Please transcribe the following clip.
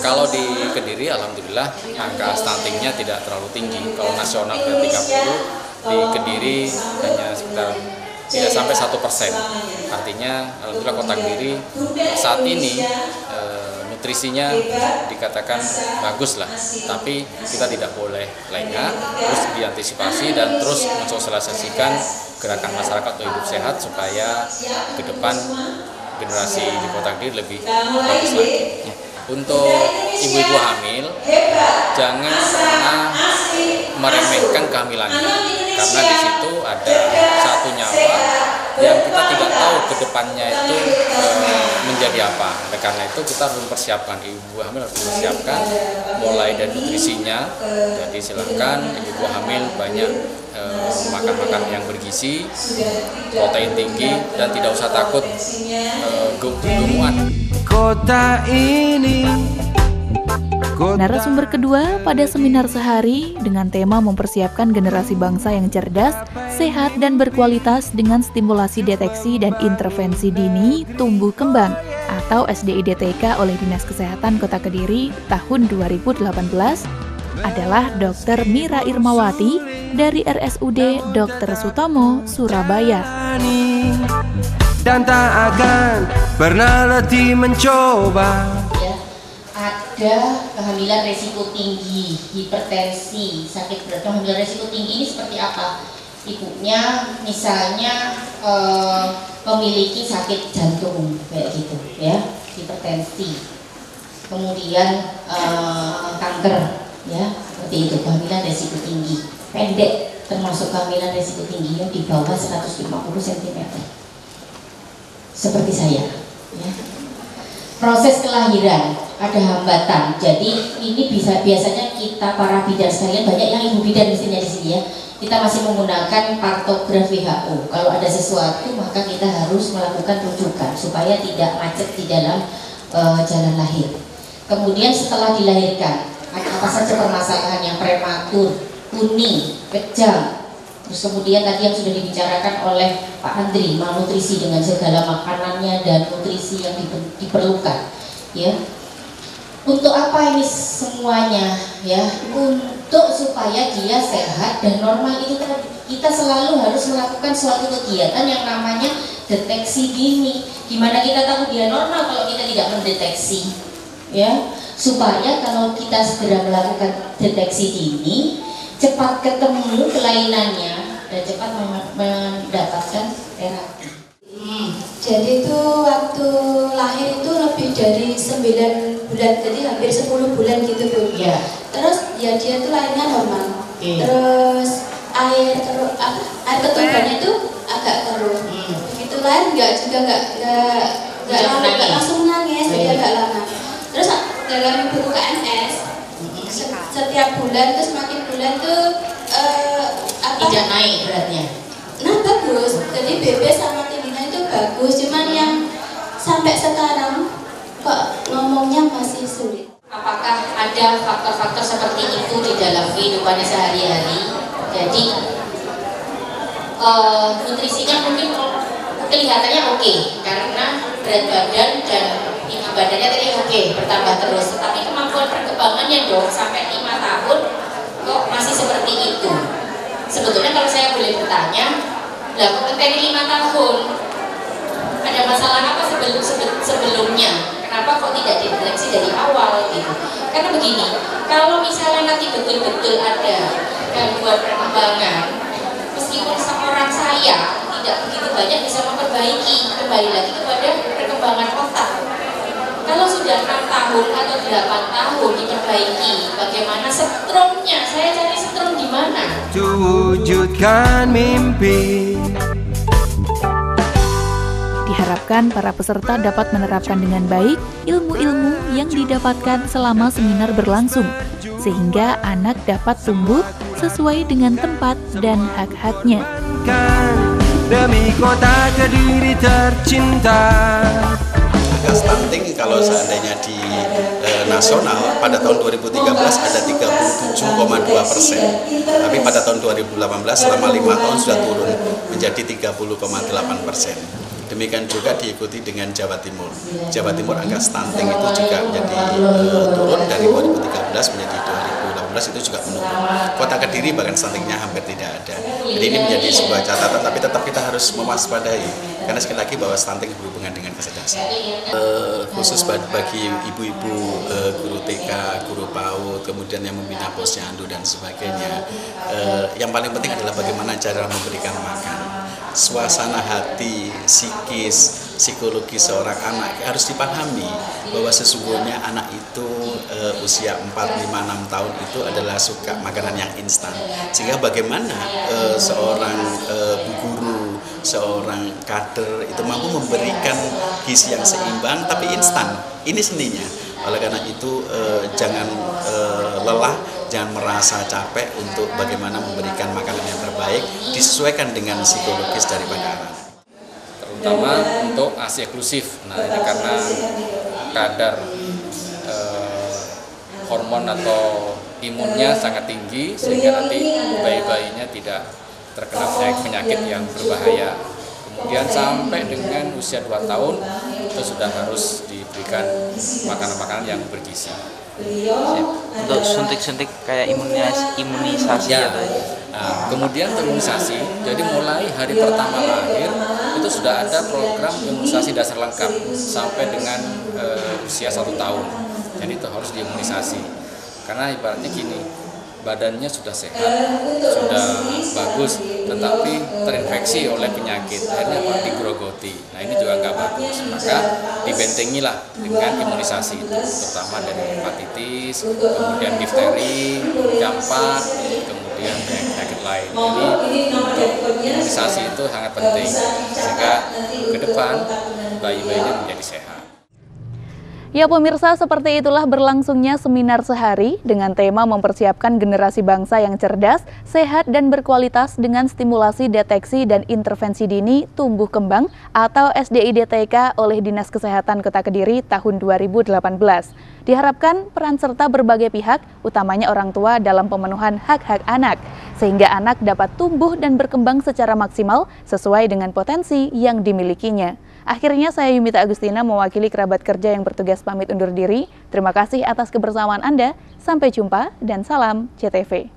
Kalau di Kediri, alhamdulillah angka stuntingnya tidak terlalu tinggi. Kalau nasional sudah 30, di Kediri hanya sekitar tidak sampai 1%. Artinya, alhamdulillah Kota Kediri saat ini nutrisinya dikatakan bagus lah. Tapi kita tidak boleh lengah, terus diantisipasi dan terus mensosialisasikan gerakan masyarakat untuk hidup sehat supaya ke depan generasi di Kota Kediri lebih bagus lagi. Untuk ibu-ibu hamil, jangan pernah meremehkan kehamilannya, karena di situ ada satu nyawa yang kita tidak tahu ke depannya itu menjadi apa. Oleh karena itu kita harus mempersiapkan, ibu hamil harus mempersiapkan mulai dari nutrisinya. Jadi silakan ibu hamil banyak makan yang bergizi, protein tinggi, dan tidak usah takut gemukan. Kota ini. Narasumber kedua pada seminar sehari dengan tema mempersiapkan generasi bangsa yang cerdas, sehat, dan berkualitas dengan stimulasi deteksi dan intervensi dini tumbuh kembang atau SDIDTK oleh Dinas Kesehatan Kota Kediri tahun 2018 adalah Dr. Mira Irmawati dari RSUD Dr. Sutomo, Surabaya. Dan tak akan pernah letih mencoba. Ada kehamilan resiko tinggi, hipertensi, sakit berat. Kehamilan resiko tinggi ini seperti apa? Ibunya misalnya memiliki sakit jantung kayak gitu ya, hipertensi. Kemudian kanker ya, seperti itu. Kehamilan resiko tinggi. Pendek termasuk kehamilan resiko tinggi yang di bawah 150 cm. Seperti saya ya. Proses kelahiran ada hambatan, jadi ini biasanya kita para bidan sekalian, banyak yang ibu bidan di sini ya, kita masih menggunakan partograf WHO. Kalau ada sesuatu maka kita harus melakukan rujukan supaya tidak macet di dalam jalan lahir. Kemudian setelah dilahirkan ada apa saja permasalahan yang prematur, kuning, kejang. Terus kemudian tadi yang sudah dibicarakan oleh Pak Andri, malnutrisi dengan segala makanannya dan nutrisi yang diperlukan, ya. Untuk apa ini semuanya, ya? Untuk supaya dia sehat dan normal. Itu kita selalu harus melakukan suatu kegiatan yang namanya deteksi dini. Gimana kita tahu dia normal kalau kita tidak mendeteksi, ya? Supaya kalau kita segera melakukan deteksi dini, cepat ketemu kelainannya dan cepat mendapatkan terapi. Jadi itu waktu lahir itu lebih dari 9 bulan, jadi hampir 10 bulan gitu Bu. Ya. Terus ya dia itu lahirnya normal. Terus air ketubannya itu agak keruh. Begitu lahir nggak langsung nangis, dia agak lama. Terus dalam buku KNS setiap bulan terus makin bulan tuh tidak naik beratnya. Nah bagus, jadi BB sama tingginya itu bagus, cuman yang sampai sekarang kok ngomongnya masih sulit. Apakah ada faktor-faktor seperti itu di dalam kehidupannya sehari-hari? Jadi nutrisinya mungkin kelihatannya oke, karena berat badan dan tinggi badannya tadi oke, bertambah terus. Tapi kemampuan perkembangannya dong sampai 5 tahun kok masih seperti itu. Sebetulnya kalau saya boleh bertanya, lah kok tadi 5 tahun ada masalah apa sebelumnya? Kenapa kok tidak dideteksi dari awal gitu? Karena begini, kalau misalnya nanti betul-betul ada gangguan perkembangan, meskipun seorang saya tidak begitu banyak bisa memperbaiki, kembali lagi kepada perkembangan otak. Kalau sudah 6 tahun atau 8 tahun diperbaiki, bagaimana setrumnya? Saya cari setrum di mana? Wujudkan mimpi. Diharapkan para peserta dapat menerapkan dengan baik ilmu-ilmu yang didapatkan selama seminar berlangsung, sehingga anak dapat tumbuh sesuai dengan tempat dan hak-haknya. Demi Kota Kediri tercinta. Angka stunting kalau seandainya di nasional pada tahun 2013 ada 37,2%, tapi pada tahun 2018 selama 5 tahun sudah turun menjadi 30,8%. Demikian juga diikuti dengan Jawa Timur. Jawa Timur angka stunting itu juga menjadi turun dari 2013 menjadi 2018 itu juga menurun. Kota Kediri bahkan stuntingnya hampir tidak ada. Jadi ini menjadi sebuah catatan, tapi tetap kita harus mewaspadai karena sekali lagi bahwa stunting berhubungan dengan kecerdasan. Khusus bagi ibu-ibu guru TK, guru PAUD, kemudian yang membina posyandu dan sebagainya. Yang paling penting adalah bagaimana cara memberikan makan. Suasana hati, psikis, psikologi seorang anak harus dipahami bahwa sesungguhnya anak itu usia 4, 5, 6 tahun itu adalah suka makanan yang instan. Sehingga bagaimana seorang guru, seorang kader itu mampu memberikan gizi yang seimbang tapi instan. Ini seninya. Oleh karena itu jangan lelah, jangan merasa capek untuk bagaimana memberikan makanan yang terbaik disesuaikan dengan psikologis daripada anak. Terutama untuk ASI eksklusif. Nah ini karena kadar hormon atau imunnya sangat tinggi sehingga nanti bayi-bayinya tidak terkena penyakit yang berbahaya. Kemudian sampai dengan usia 2 tahun itu sudah harus diberikan makanan-makanan yang bergizi. Untuk suntik-suntik kayak imunisasi Ya. atau Nah, kemudian imunisasi, jadi mulai hari pertama lahir itu sudah ada program imunisasi dasar lengkap sampai dengan usia 1 tahun. Jadi itu harus diimunisasi. Karena ibaratnya gini, badannya sudah sehat, sudah bagus, tetapi terinfeksi oleh penyakit, akhirnya digrogoti. Nah ini juga nggak bagus, maka dibentengilah dengan imunisasi itu, terutama dari hepatitis, kemudian difteri, campak, kemudian penyakit lain. Ini untuk imunisasi itu sangat penting, sehingga ke depan bayi-bayinya menjadi sehat. Ya pemirsa, seperti itulah berlangsungnya seminar sehari dengan tema mempersiapkan generasi bangsa yang cerdas, sehat, dan berkualitas dengan stimulasi deteksi dan intervensi dini tumbuh kembang atau SDIDTK oleh Dinas Kesehatan Kota Kediri tahun 2018. Diharapkan peran serta berbagai pihak, utamanya orang tua dalam pemenuhan hak-hak anak, sehingga anak dapat tumbuh dan berkembang secara maksimal sesuai dengan potensi yang dimilikinya. Akhirnya saya Yumita Agustina mewakili kerabat kerja yang bertugas pamit undur diri. Terima kasih atas kebersamaan Anda. Sampai jumpa dan salam CTV.